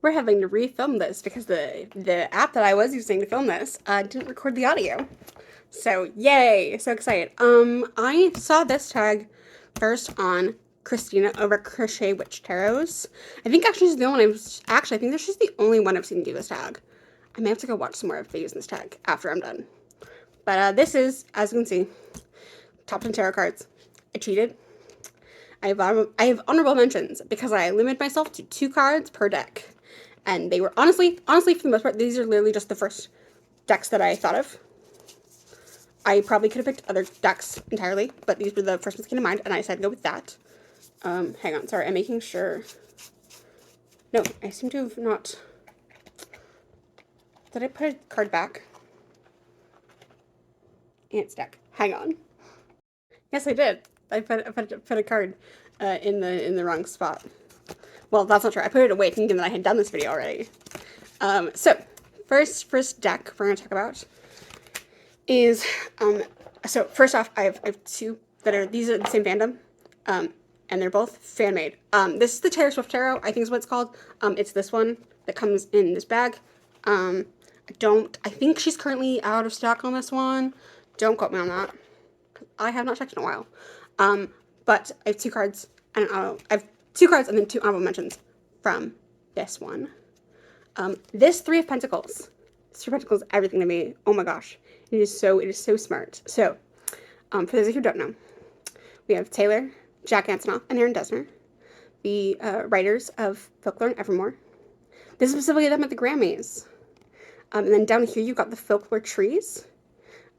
we're having to refilm this because the app that I was using to film this didn't record the audio. So yay! So excited. I saw this tag first on Christina over Crochet Witch Tarots. I think actually she's the only one I think she's the only one I've seen do this tag. I may have to go watch some more videos in this tag after I'm done. But this is, as you can see, top 10 tarot cards. I cheated. I have honorable mentions because I limit myself to 2 cards per deck. And they were honestly, for the most part, these are literally just the first decks that I thought of. I probably could have picked other decks entirely, but these were the first ones that came to mind, and I decided to go with that. Hang on, sorry, I'm making sure. No, I seem to have not. Did I put a card back? In its deck. Hang on. Yes, I did. I put a card in the wrong spot. Well, that's not true. I put it away thinking that I had done this video already. So first deck we're gonna talk about is so first off, I have 2 that are these are the same fandom, and they're both fan made. This is the Taylor Swift Tarot, I think is what it's called. It's this one that comes in this bag. I think she's currently out of stock on this one. Don't quote me on that. I have not checked in a while. But I have 2 cards, and I have 2 cards and then 2 honorable mentions from this one. This Three of Pentacles. This Three of Pentacles is everything to me. Oh my gosh. It is so smart. So, for those of you who don't know, we have Taylor, Jack Antonoff, and Aaron Dessner, the writers of Folklore and Evermore. This is specifically them at the Grammys. And then down here you've got the Folklore Trees,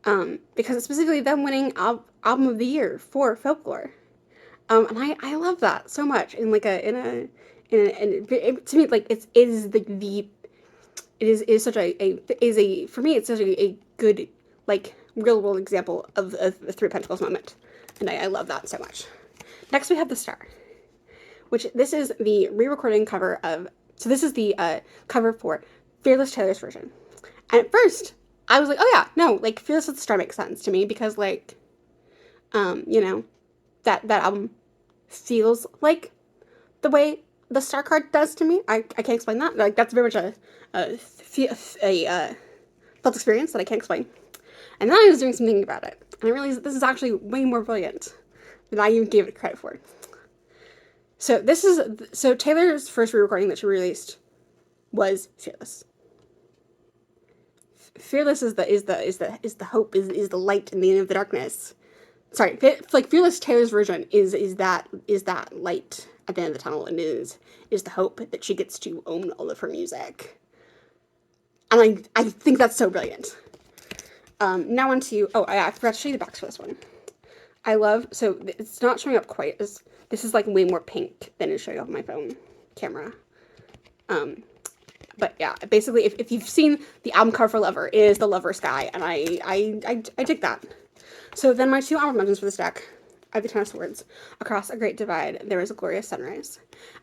because it's specifically them winning Album of the Year for Folklore. And I love that so much to me, like it is such for me it's such a good, like, real world example of the Three of Pentacles moment, and I love that so much. Next we have the Star, which this is the re-recording cover of, so this is the cover for Fearless Taylor's version. And at first I was like, oh yeah, no, like Fearless with the Star makes sense to me because, like, you know, that album feels like the way the Star card does to me. I can't explain that. Like, that's very much a felt experience that I can't explain. And then I was doing some thinking about it, and I realized that this is actually way more brilliant than I even gave it credit for. So Taylor's first re-recording that she released was Fearless. Fearless is the hope, is the light in the end of the darkness. Sorry, like Fearless Taylor's version is that light at the end of the tunnel, and is the hope that she gets to own all of her music. And I think that's so brilliant. Now on to, I forgot to show you the backs for this one. I love, so it's not showing up quite as, this is like way more pink than it's showing up on my phone camera. But yeah, basically, if you've seen the album cover for Lover, it is the Lover sky, and I dig that. So then my 2 honorable mentions for this deck are the Ten of Swords. Across a great divide, there is a glorious sunrise.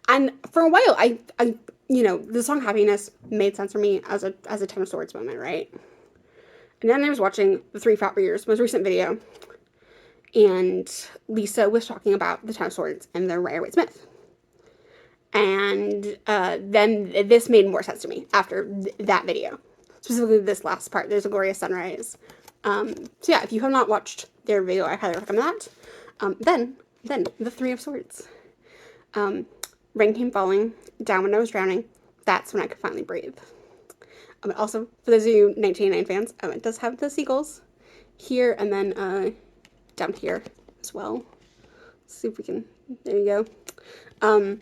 And for a while, I you know, the song Happiness made sense for me as a Ten of Swords moment, right? And then I was watching the 3 Fat Warriors' most recent video, and Lisa was talking about the Ten of Swords and the Rider-Waite-Smith. And then this made more sense to me after that video. Specifically this last part, there's a glorious sunrise. So yeah, if you have not watched their video, I highly recommend that. Then the Three of Swords. Rain came falling, down when I was drowning. That's when I could finally breathe. Also, for those of you 1989 fans, it does have the seagulls here, and then down here as well. Let's see if we can, there you go.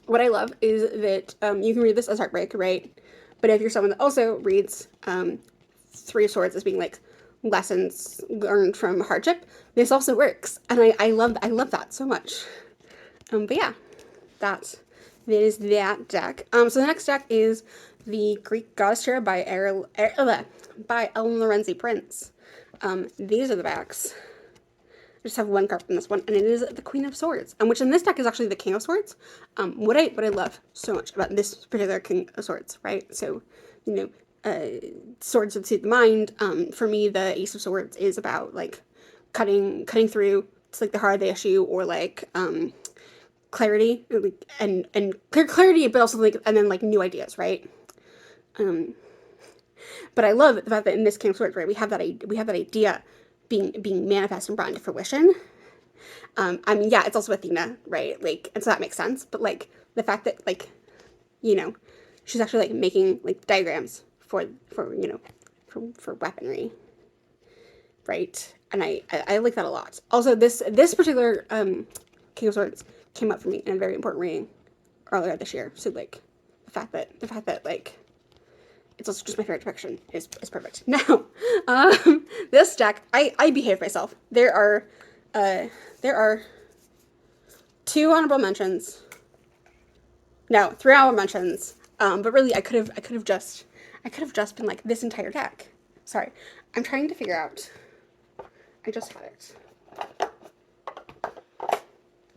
What I love is that you can read this as heartbreak, right? But if you're someone that also reads Three of Swords as being like lessons learned from hardship, this also works, and I love that so much. But yeah, that is that deck. So the next deck is the Greek Goddess Tarot by Ellen Lorenzi Prince. These are the backs. I just have 1 card from this one, and it is the Queen of Swords, which in this deck is actually the King of Swords. What I love so much about this particular King of Swords, right? So, you know, swords of the mind. For me, the Ace of Swords is about, like, cutting through to, like, the heart of the issue, or like clarity, and clarity, but also like, and then like new ideas, right? But I love the fact that in this King of Swords, right, we have that idea being manifest and brought into fruition. I mean, yeah, it's also Athena, right? Like, and so that makes sense. But like the fact that like, you know, she's actually like making like diagrams for for weaponry, right? And I like that a lot. Also, this particular King of Swords came up for me in a very important reading earlier this year. So like the fact that like it's also just my favorite depiction is perfect. Now, this deck, I behaved myself. There are 2 honorable mentions. No, 3 honorable mentions. But really, I could have just been like this entire deck. Sorry, I'm trying to figure out. I just had it.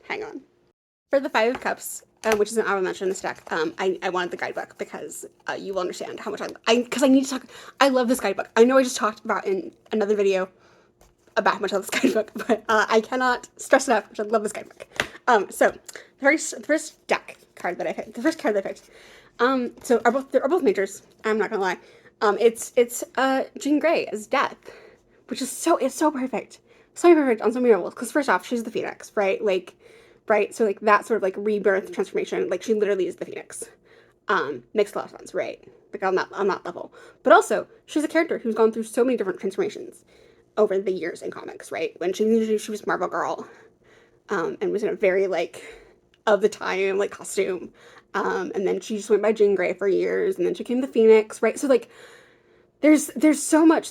Hang on. For the 5 of Cups, which is an honorable mention in this deck, I wanted the guidebook because you will understand how much because I need to talk. I love this guidebook. I know I just talked about in another video about how much I love this guidebook, but I cannot stress enough how much I love this guidebook. So the first deck card that I picked, the first card that I picked, so they're both majors. I'm not gonna lie. It's Jean Grey as Death, which is so perfect, so perfect on so many levels. Because first off, she's the Phoenix, right? Like, right. So like that sort of like rebirth transformation, like she literally is the Phoenix. Makes a lot of sense, right? Like on that level. But also, she's a character who's gone through so many different transformations over the years in comics, right? When she was Marvel Girl, and was in a very like of the time like costume, and then she just went by Jean Grey for years, and then she became the Phoenix, right? So like there's so many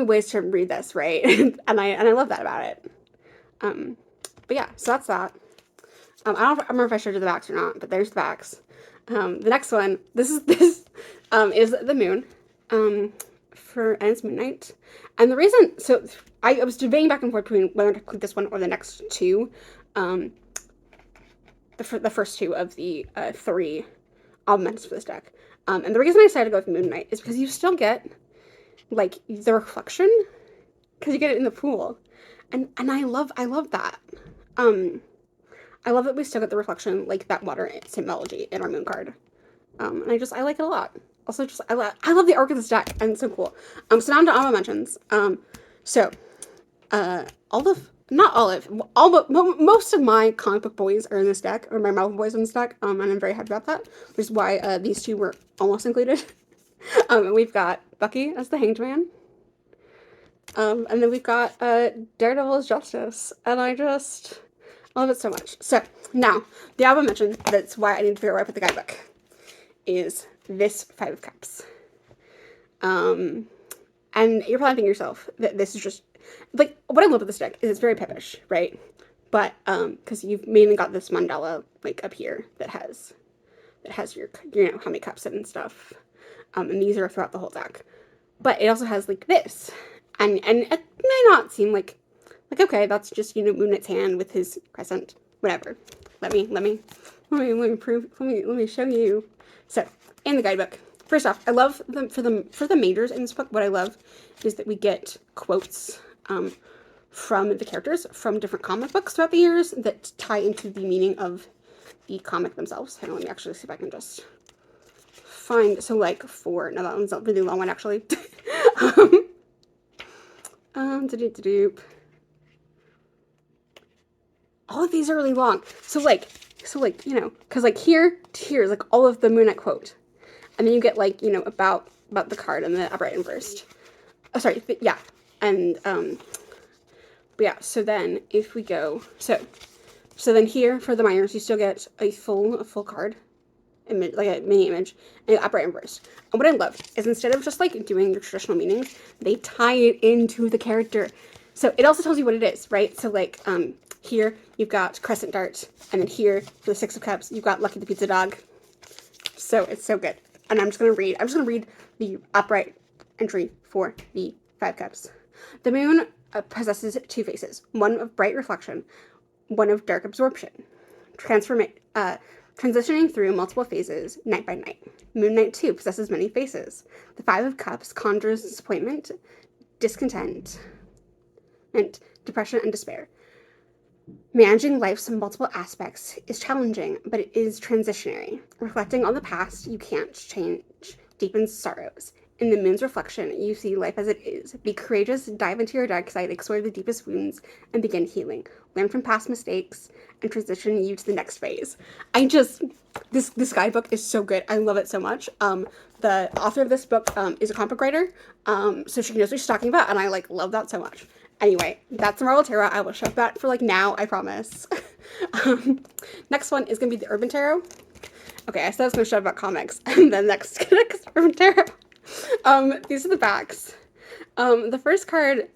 ways to read this, right? and I love that about it. But yeah, so that's that. I don't remember if I showed you the backs or not, but there's the backs. The next one, this is the moon, and it's midnight. And the reason, so I was debating back and forth between whether to click this one or the next 2, the first 2 of the 3 elements for this deck. And the reason I decided to go with Moon Knight is because you still get like the reflection, because you get it in the pool, and I love that. I love that we still get the reflection, like that water symbology in our moon card. And I like it a lot. Also, just I love the arc of this deck, and it's so cool. So now on to honorable mentions. Most of my comic book boys are in this deck, or my Marvel boys in this deck, and I'm very happy about that, which is why these 2 were almost included. And we've got Bucky as the Hanged Man, and then we've got Daredevil as Justice, and I love it so much. So now the honorable mention, that's why I need to figure out where I put the guidebook, is this 5 of Cups. And you're probably thinking to yourself that this is just like, what I love about this deck is it's very pippish, right? But because you've mainly got this mandala like up here that has your how many cups and stuff, and these are throughout the whole deck. But it also has like this, and it may not seem like okay, that's just Moon Knight's hand with his crescent, whatever. Let me show you. So in the guidebook, first off, I love for the majors in this book. What I love is that we get quotes from the characters from different comic books throughout the years that tie into the meaning of the comic themselves. Hang on, let me actually see if I can just find. So like no, that one's a really long one actually. All of these are really long. So like because like here to here is like all of the Moon Knight quote, and then you get like about the card and the upright and reversed. Oh, sorry, yeah, and but yeah. So then if we go, so then here for the minors, you still get a full card image, like a mini image, and upright and reversed. And what I love is instead of just like doing your traditional meanings, they tie it into the character. So it also tells you what it is, right? So like here you've got Crescent Dart, and then here for the 6 of Cups, you've got Lucky the Pizza Dog. So it's so good. And I'm just gonna read the upright entry for the 5 Cups. The moon possesses 2 faces, one of bright reflection, one of dark absorption, transitioning through multiple phases night by night. Moon Knight 2 possesses many faces. The 5 of Cups conjures disappointment, discontent, and depression and despair. Managing life's multiple aspects is challenging, but it is transitionary. Reflecting on the past you can't change deepens sorrows. In the moon's reflection, you see life as it is. Be courageous, dive into your dark side, explore the deepest wounds, and begin healing. Learn from past mistakes and transition you to the next phase. This guidebook is so good. I love it so much. The author of this book is a comic book writer, so she knows what she's talking about, and I love that so much. Anyway, that's the Marvel Tarot. I will shut that for now, I promise. Next one is gonna be the Urban Tarot. Okay, I said I was gonna shut about comics, and then next Urban Tarot. These are the backs. The first card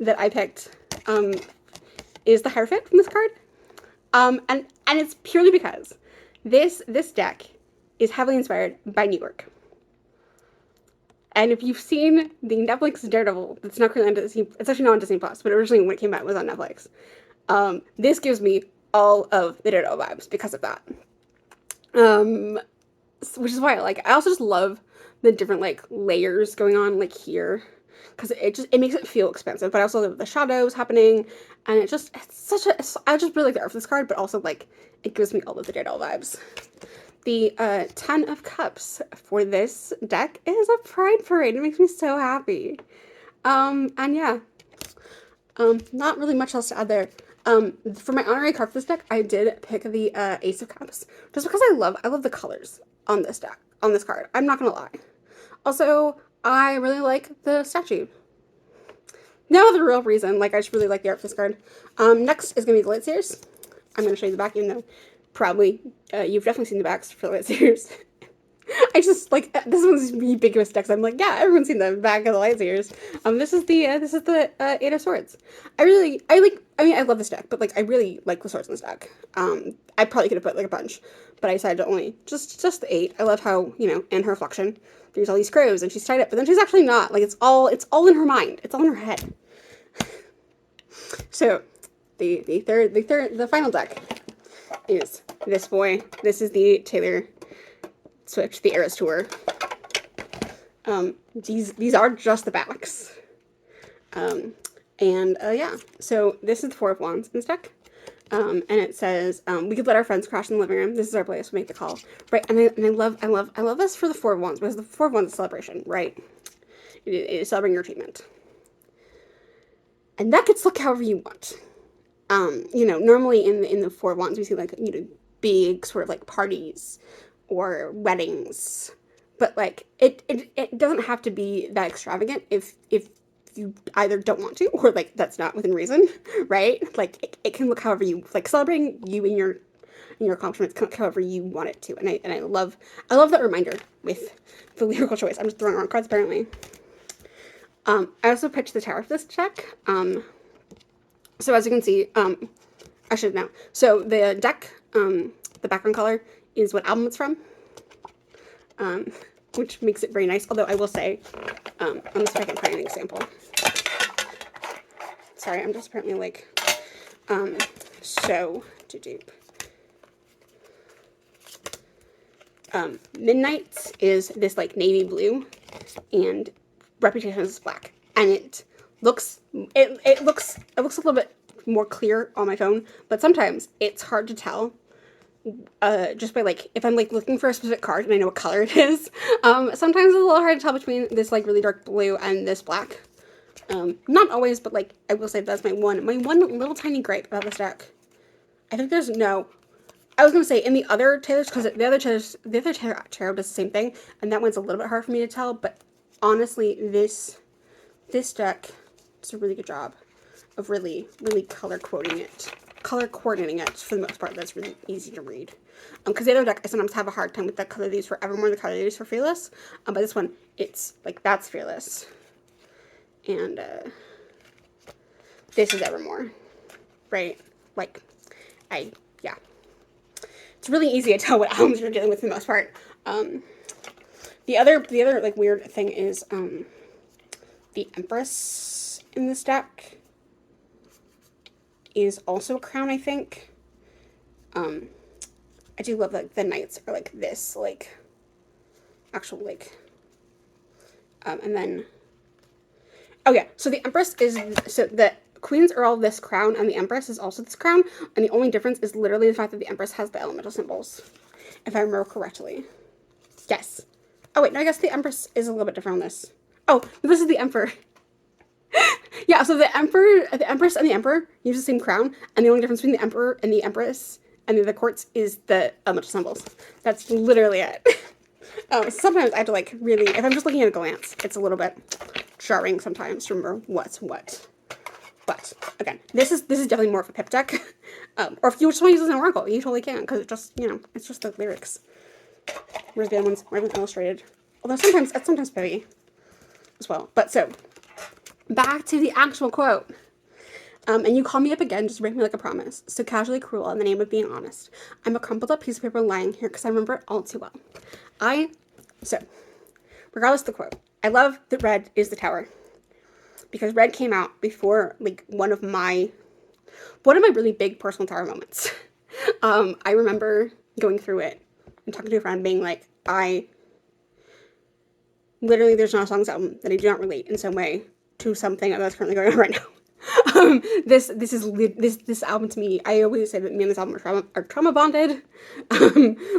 that I picked is the Hierophant from this card. And it's purely because this deck is heavily inspired by New York. And if you've seen the Netflix Daredevil, it's not currently on Disney, it's actually not on Disney Plus, but originally when it came out, it was on Netflix. This gives me all of the Daredevil vibes because of that. Which is why I also just love the different layers going on here, because it makes it feel expensive, but I also love the shadows happening, and I just really like the art of this card, but also it gives me all of the Daredevil vibes. The 10 of Cups for this deck is a pride parade. It makes me so happy. And yeah, not really much else to add there. For my honorary card for this deck, I did pick the Ace of Cups, just because I love the colors on this deck, on this card. I'm not gonna lie. Also, I really like the statue. No other real reason. I just really like the art for this card. Next is gonna be the Lightseers. I'm gonna show you the back, even though probably you've definitely seen the backs for the Lightseers. I just this one's ubiquitous decks. I'm yeah, everyone's seen the back of the Lightseers. This is the Eight of Swords. I love this deck, but I really like the swords in this deck. I probably could have put a bunch, but I decided to only just the 8. I love how, in her reflection, there's all these crows and she's tied up, but then she's actually not. It's all in her mind. It's all in her head. So the final deck is this boy. This is the Taylor Swift, the Eras Tour. These are just the backs. Yeah, so this is the Four of Wands in this deck. And it says, we could let our friends crash in the living room. This is our place. We'll make the call. Right, and I love this for the Four of Wands, because the Four of Wands is a celebration, right? It is celebrating your achievement. And that gets look however you want. Normally in the Four of Wands, we see big sort of parties or weddings, but it doesn't have to be that extravagant if you either don't want to, or that's not within reason, right? It can look however you celebrating you and your accomplishments can look however you want it to, and I love that reminder with the lyrical choice. I'm just throwing around cards apparently. I also pitched the Tower for this deck. So as you can see, I should know. So the deck, the background color is what album it's from, which makes it very nice. Although I will say, let me see if I can find an example. Sorry, I'm just apparently so too deep. Midnight is this navy blue, and Reputation is black, and it looks a little bit more clear on my phone, but sometimes it's hard to tell just by if I'm looking for a specific card and I know what color it is. Sometimes it's a little hard to tell between this really dark blue and this black. Not always, but I will say that's my one little tiny gripe about this deck. I think I was gonna say in the other Taylor's, because the other tarot does the same thing, and that one's a little bit hard for me to tell, but honestly, this deck does a really good job of really color coordinating it for the most part. That's really easy to read. Because the other deck, I sometimes have a hard time with the color they use for Evermore, the color they use for Fearless. But this one, it's that's Fearless, and this is Evermore, right? Yeah. It's really easy to tell what albums you're dealing with for the most part. The other weird thing is the Empress in this deck is also a crown, I think. I do love the knights are this, actual and then, oh yeah, so the Empress is, so the Queens are all this crown, and the Empress is also this crown, and the only difference is literally the fact that the Empress has the elemental symbols, if I remember correctly. Yes. Oh wait, no, I guess the Empress is a little bit different on this. Oh, this is the Emperor. Yeah, so the Empress and the Emperor use the same crown, and the only difference between the Emperor and the Empress and the courts is the elemental symbols. That's literally it. Sometimes I have to like really, if I'm just looking at a glance, it's a little bit jarring sometimes to remember what's what. But again, this is definitely more of a pip deck. Or if you just want to use this as an oracle, you totally can, because it just, you know, it's just the lyrics. Whereas the other ones are illustrated. Although sometimes it's sometimes pippy as well. But so back to the actual quote. And you call me up again just to break me like a promise. So casually cruel in the name of being honest. I'm a crumpled up piece of paper lying here because I remember it all too well. So, regardless of the quote, I love that red is the tower. Because red came out before, like, one of my really big personal tower moments. I remember going through it and talking to a friend being like, literally there's not a songs album that I do not relate in some way to something that's currently going on right now. This album to me, I always say that me and this album are trauma bonded.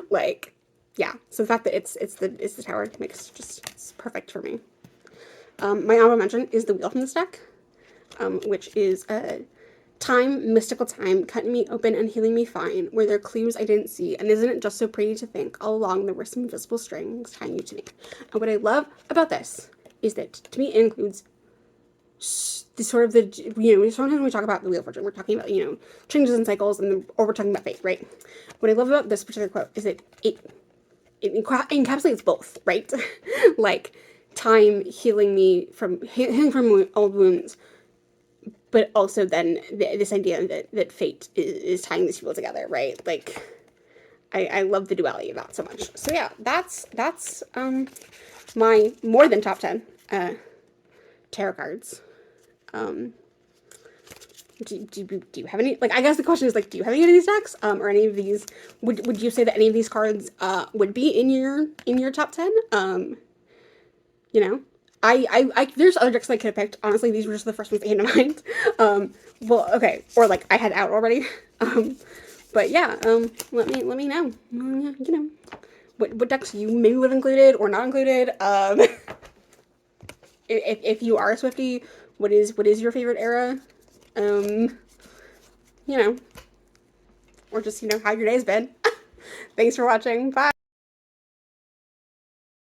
Like, yeah, so the fact that it's the tower makes it's perfect for me. My honorable mention is the wheel from this deck, which is time, mystical time, cutting me open and healing me fine, where there are clues I didn't see, and isn't it just so pretty to think all along there were some invisible strings tying you to me. And what I love about this is that, to me, it includes the sort of sometimes when we talk about the Wheel of Fortune, we're talking about, changes and cycles, or we're talking about fate, right? What I love about this particular quote is that it encapsulates both, right? Like, time healing me from old wounds, but also then this idea that fate is tying these people together, right? Like, I love the duality of that so much. So yeah, that's my more than top 10 tarot cards. Do you have any, like, I guess the question is, like, do you have any of these decks, or any of these, would you say that any of these cards, would be in your top 10? There's other decks I could have picked. Honestly, these were just the first ones that came to mind. Well, okay, or, like, I had out already. But yeah, let me know, what decks you maybe would have included or not included. If you are a Swiftie, what is your favorite era? Or just, how your day's been. Thanks for watching. Bye.